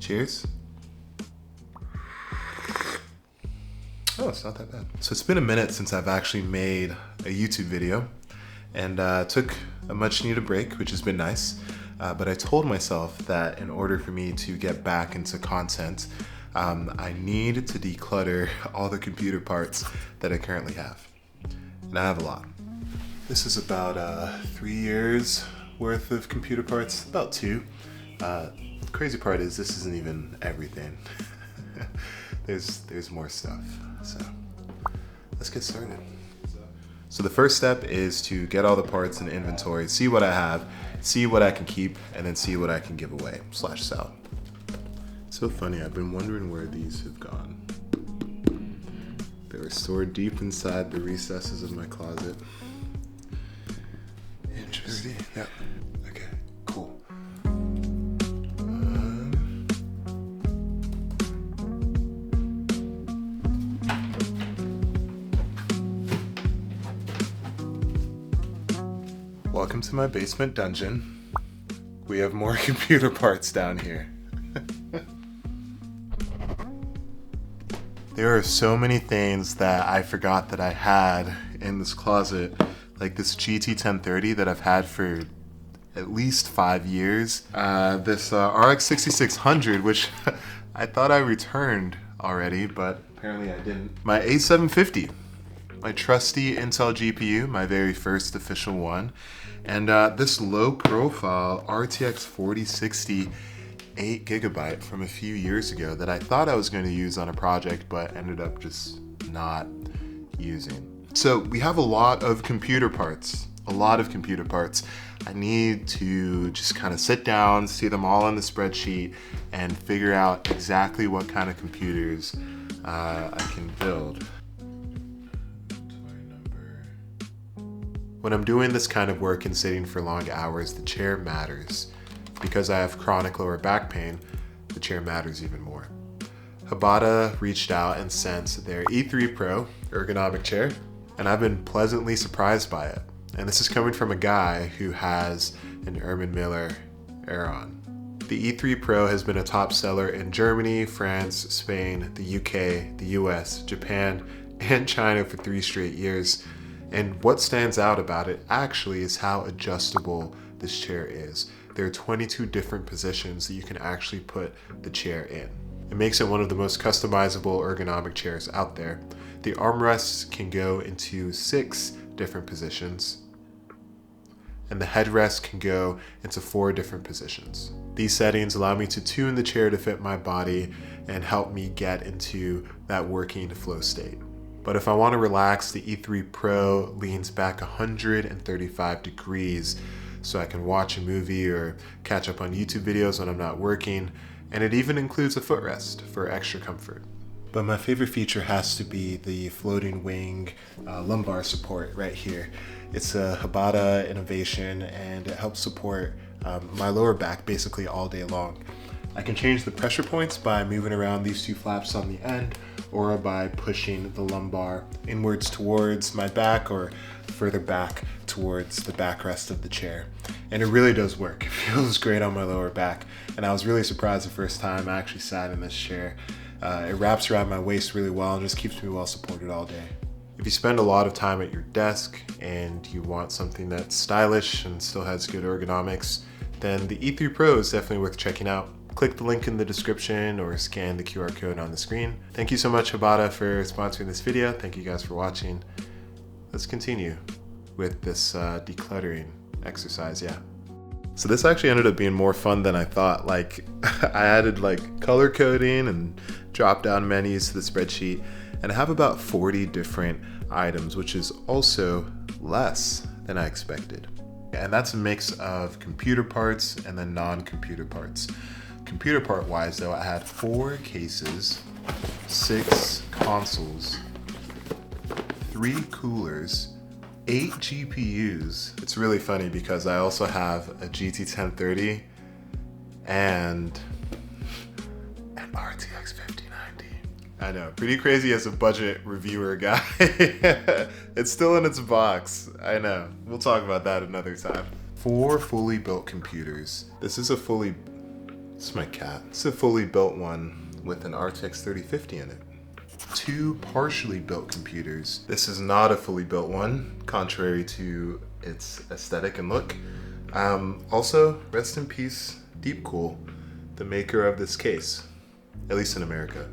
Cheers. Oh, it's not that bad. So it's been a minute since I've actually made a YouTube video, and took a much needed break, which has been nice. But I told myself that in order for me to get back into content, I need to declutter all the computer parts that I currently have. And I have a lot. This is about 3 years worth of computer parts, about 2. The crazy part is this isn't even everything. There's more stuff. So let's get started. So the first step is to get all the parts in inventory, see what I have, see what I can keep, and then see what I can give away / sell. So funny, I've been wondering where these have gone. They were stored deep inside the recesses of my closet. Interesting. Yeah. Okay, cool. Welcome to my basement dungeon. We have more computer parts down here. There are so many things that I forgot that I had in this closet, like this GT 1030 that I've had for at least 5 years. This RX 6600, which I thought I returned already, but apparently I didn't. My A750, my trusty Intel GPU, my very first official one. And this low profile RTX 4060 8GB from a few years ago that I thought I was going to use on a project, but ended up just not using. So we have a lot of computer parts, I need to just kind of sit down, see them all on the spreadsheet, and figure out exactly what kind of computers I can build. When I'm doing this kind of work and sitting for long hours, the chair matters. Because I have chronic lower back pain, the chair matters even more. HBADA reached out and sent their E3 Pro ergonomic chair, and I've been pleasantly surprised by it. And this is coming from a guy who has an Erman Miller Aeron. The E3 Pro has been a top seller in Germany, France, Spain, the UK, the US, Japan, and China for 3 straight years. And what stands out about it actually is how adjustable this chair is. There are 22 different positions that you can actually put the chair in. It makes it one of the most customizable ergonomic chairs out there. The armrests can go into 6 different positions, and the headrest can go into 4 different positions. These settings allow me to tune the chair to fit my body and help me get into that working flow state. But if I want to relax, the E3 Pro leans back 135 degrees so I can watch a movie or catch up on YouTube videos when I'm not working, and it even includes a footrest for extra comfort. But my favorite feature has to be the floating wing lumbar support right here. It's a HBADA innovation, and it helps support my lower back basically all day long. I can change the pressure points by moving around these 2 flaps on the end, or by pushing the lumbar inwards towards my back or further back towards the backrest of the chair. And it really does work. It feels great on my lower back. And I was really surprised the first time I actually sat in this chair. It wraps around my waist really well and just keeps me well supported all day. If you spend a lot of time at your desk and you want something that's stylish and still has good ergonomics, then the E3 Pro is definitely worth checking out. Click the link in the description or scan the QR code on the screen. Thank you so much, HBADA, for sponsoring this video. Thank you guys for watching. Let's continue with this decluttering exercise, yeah. So this actually ended up being more fun than I thought. Like, I added like color coding and drop-down menus to the spreadsheet, and I have about 40 different items, which is also less than I expected. And that's a mix of computer parts and then non-computer parts. Computer part wise though, I had 4 cases, 6 consoles, 3 coolers, 8 GPUs. It's really funny because I also have a GT 1030 and an RTX 5090. I know, pretty crazy as a budget reviewer guy. It's still in its box. I know, we'll talk about that another time. 4 fully built computers. This is a fully It's my cat. It's a fully built one with an RTX 3050 in it. 2 partially built computers. This is not a fully built one, contrary to its aesthetic and look. Also, rest in peace, Deepcool, the maker of this case, at least in America.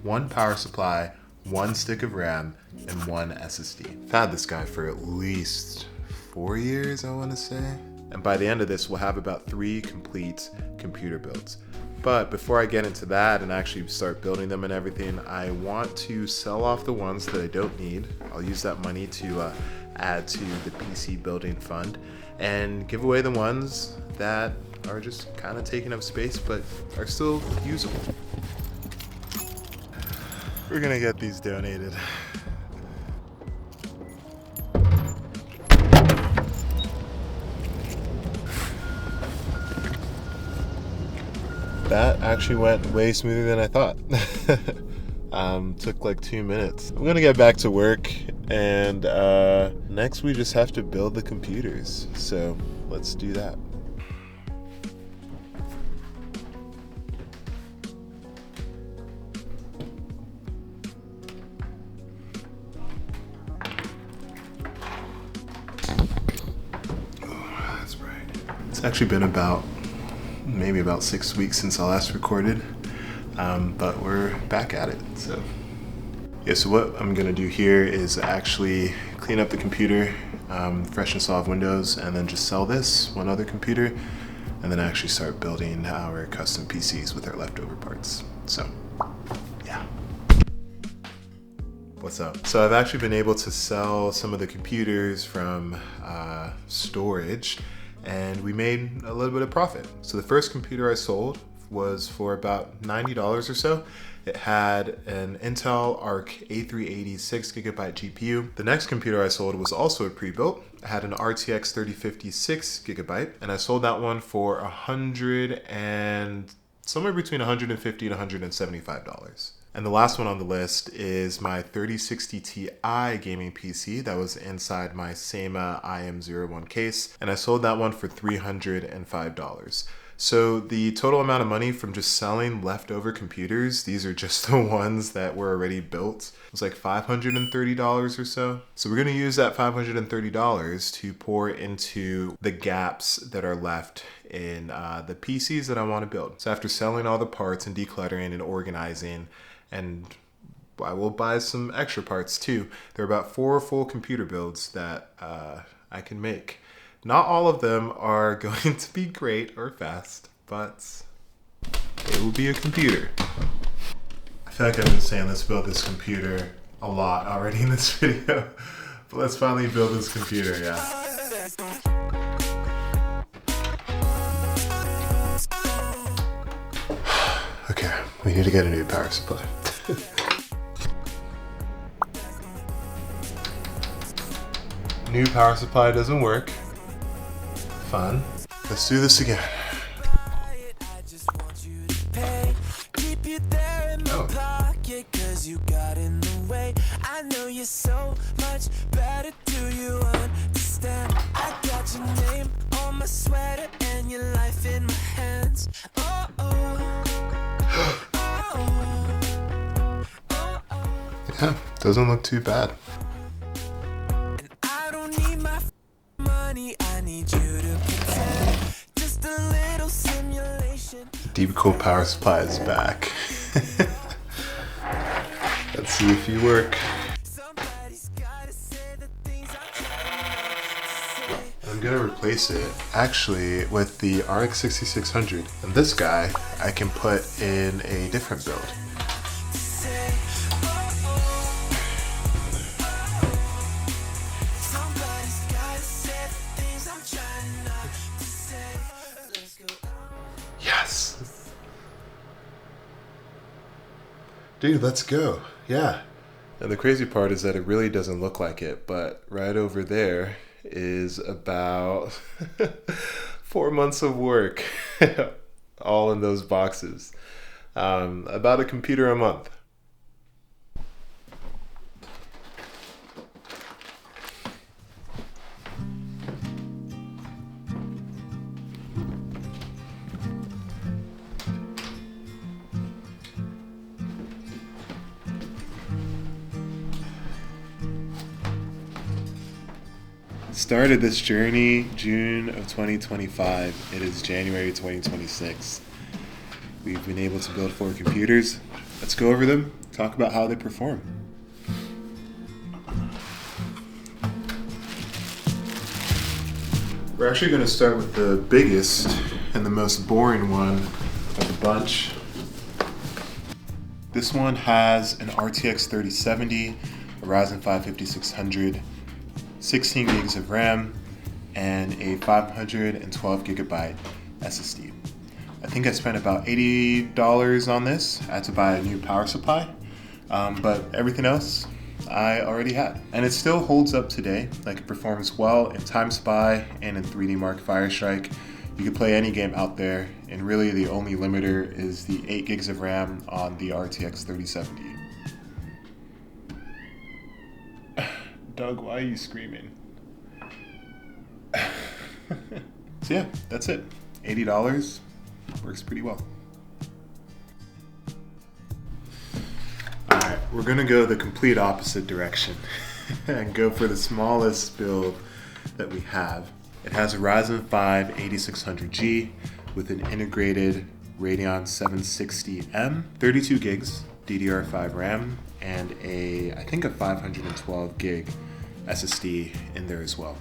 1 power supply, 1 stick of RAM, and 1 SSD. I've had this guy for at least 4 years, I want to say. And by the end of this, we'll have about 3 complete computer builds. But before I get into that and actually start building them and everything, I want to sell off the ones that I don't need. I'll use that money to add to the PC building fund and give away the ones that are just kind of taking up space but are still usable. We're gonna get these donated. That actually went way smoother than I thought. Took like 2 minutes. I'm gonna get back to work, and next we just have to build the computers. So let's do that. Oh, that's bright. It's actually been maybe about 6 weeks since I last recorded, but we're back at it. So yeah, so what I'm gonna do here is actually clean up the computer, freshen solve Windows, and then just sell this one other computer, and then actually start building our custom PCs with our leftover parts. So yeah. What's up? So I've actually been able to sell some of the computers from storage, and we made a little bit of profit. So the first computer I sold was for about $90 or so. It had an Intel Arc A380 6GB GPU. The next computer I sold was also a pre-built. It had an RTX 3050 6GB, and I sold that one for somewhere between $150 and $175. And the last one on the list is my 3060 Ti gaming PC that was inside my Sema IM01 case, and I sold that one for $305. So the total amount of money from just selling leftover computers, these are just the ones that were already built, it was like $530 or so. So we're gonna use that $530 to pour into the gaps that are left in the PCs that I wanna build. So after selling all the parts and decluttering and organizing, and I will buy some extra parts too, there are about 4 full computer builds that I can make. Not all of them are going to be great or fast, but it will be a computer. I feel like I've been saying let's build this computer a lot already in this video, but let's finally build this computer, yeah. Okay, we need to get a new power supply. New power supply doesn't work. Fun. Let's do this again. Oh. I know you're so much better. Do you understand? I got your name on my sweater and your life in my hands. Oh, oh. Yeah, doesn't look too bad. And I don't need my money, I need you to pretend. Just a little simulation. Deepcool power supply is back. Let's see if you work. I'm gonna replace it actually with the RX 6600, and this guy I can put in a different build. Yes! Dude, let's go. Yeah. And the crazy part is that it really doesn't look like it, but right over there is about 4 months of work all in those boxes. About a computer a month. Started this journey June of 2025. It is January 2026. We've been able to build 4 computers. Let's go over them, talk about how they perform. We're actually going to start with the biggest and the most boring one of the bunch. This one has an RTX 3070, a Ryzen 5 5600, 16 gigs of RAM, and a 512 gigabyte SSD. I think I spent about $80 on this. I had to buy a new power supply, but everything else I already had. And it still holds up today. Like, it performs well in Time Spy and in 3D Mark Firestrike. You can play any game out there, and really the only limiter is the 8 gigs of RAM on the RTX 3070. Doug, why are you screaming? So yeah, that's it. $80 works pretty well. Alright, we're gonna go the complete opposite direction and go for the smallest build that we have. It has a Ryzen 5 8600G with an integrated Radeon 760M, 32 gigs DDR5 RAM, and I think a 512 gig SSD in there as well.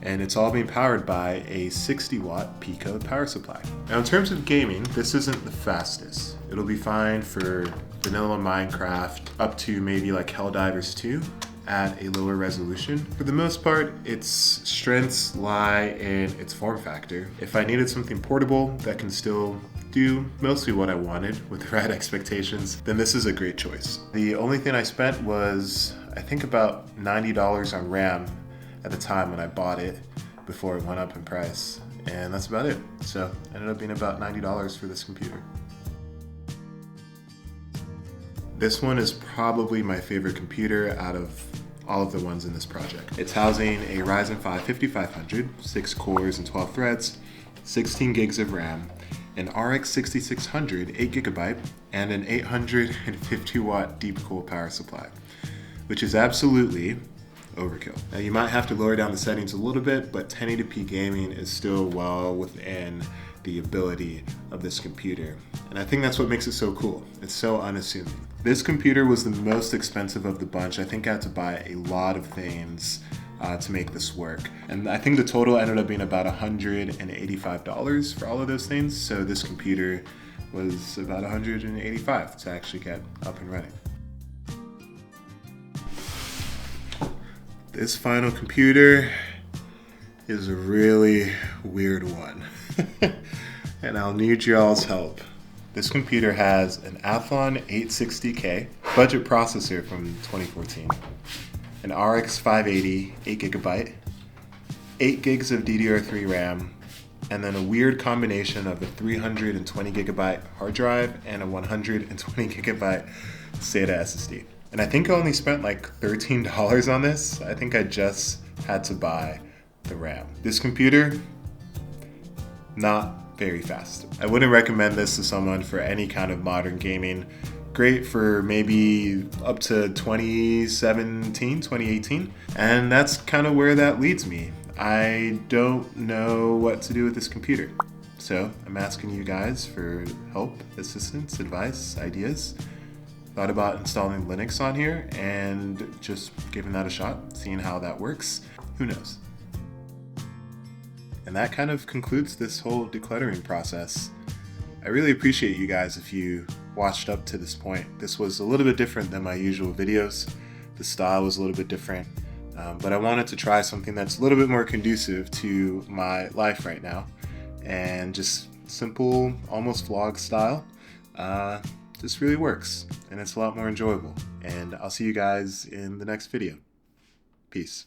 And it's all being powered by a 60 watt Pico power supply. Now, in terms of gaming, this isn't the fastest. It'll be fine for vanilla Minecraft up to maybe like Helldivers 2 at a lower resolution. For the most part, its strengths lie in its form factor. If I needed something portable that can still do mostly what I wanted with the right expectations, then this is a great choice. The only thing I spent was, I think, about $90 on RAM at the time when I bought it before it went up in price, and that's about it. So it ended up being about $90 for this computer. This one is probably my favorite computer out of all of the ones in this project. It's housing a Ryzen 5 5500, 6 cores and 12 threads, 16 gigs of RAM, an RX 6600 8 gigabyte, and an 850 watt deep cool power supply, which is absolutely overkill. Now, you might have to lower down the settings a little bit, but 1080p gaming is still well within the ability of this computer. And I think that's what makes it so cool. It's so unassuming. This computer was the most expensive of the bunch. I think I had to buy a lot of things to make this work. And I think the total ended up being about $185 for all of those things. So this computer was about $185 to actually get up and running. This final computer is a really weird one, and I'll need y'all's help. This computer has an Athlon 860K budget processor from 2014, an RX 580 8 gigabyte, 8 gigs of DDR3 RAM, and then a weird combination of a 320 gigabyte hard drive and a 120 gigabyte SATA SSD. And I think I only spent like $13 on this. I think I just had to buy the RAM. This computer, not very fast. I wouldn't recommend this to someone for any kind of modern gaming. Great for maybe up to 2017, 2018. And that's kind of where that leads me. I don't know what to do with this computer. So I'm asking you guys for help, assistance, advice, ideas. Thought about installing Linux on here and just giving that a shot, seeing how that works. Who knows? And that kind of concludes this whole decluttering process. I really appreciate you guys if you watched up to this point. This was a little bit different than my usual videos. The style was a little bit different, but I wanted to try something that's a little bit more conducive to my life right now, and just simple, almost vlog style. This really works, and it's a lot more enjoyable. And I'll see you guys in the next video. Peace.